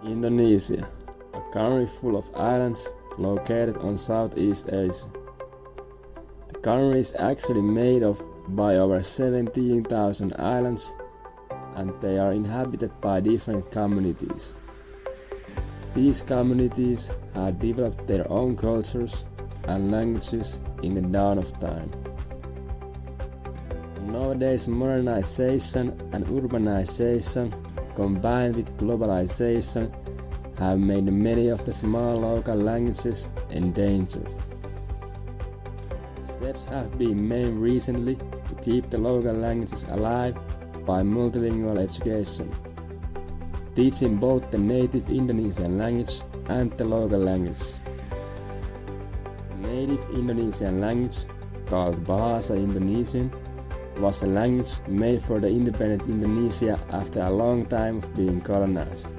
Indonesia, a country full of islands located on Southeast Asia. The country is actually made of by over 17,000 islands, and they are inhabited by different communities. These communities have developed their own cultures and languages in the dawn of time. Nowadays, modernization and urbanization combined with globalization have made many of the small local languages endangered. Steps have been made recently to keep the local languages alive by multilingual education, teaching both the native Indonesian language and the local language. The native Indonesian language, called Bahasa Indonesian, was a language made for the independent Indonesia after a long time of being colonized.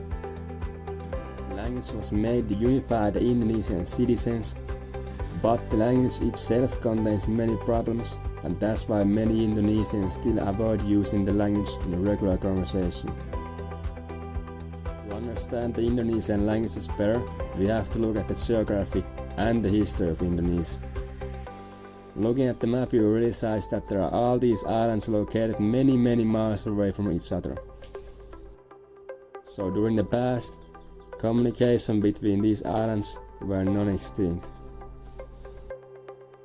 The language was made to unify the Indonesian citizens, but the language itself contains many problems, and that's why many Indonesians still avoid using the language in regular conversation. To understand the Indonesian languages better, we have to look at the geography and the history of Indonesia. Looking at the map, you realize that there are all these islands located many miles away from each other. So during the past, communication between these islands were non-extinct.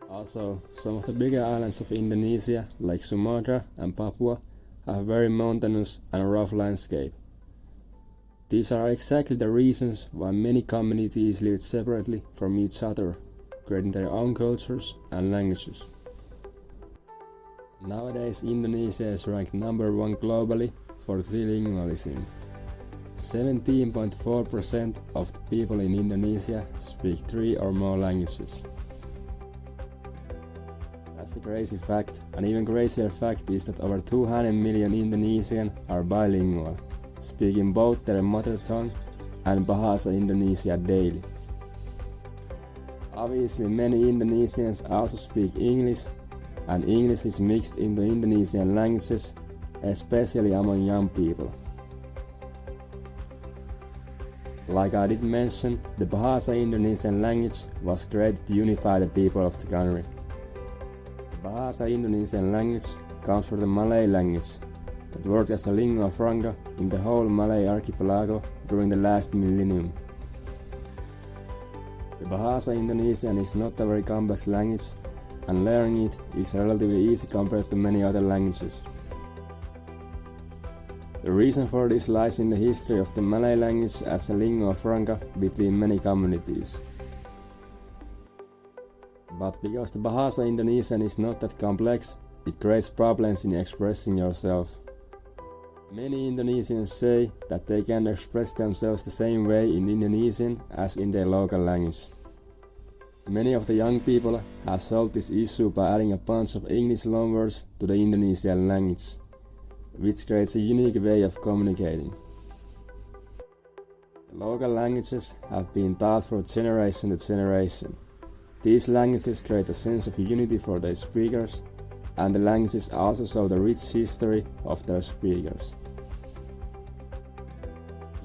Also, some of the bigger islands of Indonesia, like Sumatra and Papua, have very mountainous and rough landscape. These are exactly the reasons why many communities live separately from each other, creating their own cultures and languages. Nowadays, Indonesia is ranked number 1 globally for trilingualism. 17.4% of the people in Indonesia speak 3 or more languages. That's a crazy fact, and even crazier fact is that over 200 million Indonesians are bilingual, speaking both their mother tongue and Bahasa Indonesia daily. Obviously, many Indonesians also speak English, and English is mixed into Indonesian languages, especially among young people. Like I did mention, the Bahasa Indonesian language was created to unify the people of the country. The Bahasa Indonesian language comes from the Malay language that worked as a lingua franca in the whole Malay archipelago during the last millennium. The Bahasa Indonesian is not a very complex language, and learning it is relatively easy compared to many other languages. The reason for this lies in the history of the Malay language as a lingua franca between many communities. But because the Bahasa Indonesian is not that complex, it creates problems in expressing yourself. Many Indonesians say that they can express themselves the same way in Indonesian as in their local language. Many of the young people have solved this issue by adding a bunch of English loanwords to the Indonesian language, which creates a unique way of communicating. The local languages have been taught from generation to generation. These languages create a sense of unity for their speakers, and the languages also show the rich history of their speakers.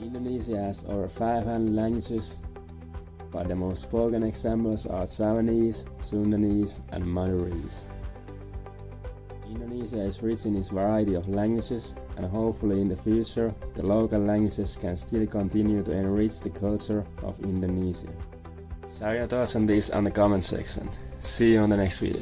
Indonesia has over 500 languages, but the most spoken examples are Javanese, Sundanese, and Madurese. Indonesia is rich in its variety of languages, and hopefully in the future the local languages can still continue to enrich the culture of Indonesia. Share your thoughts on this on the comment section. See you on the next video.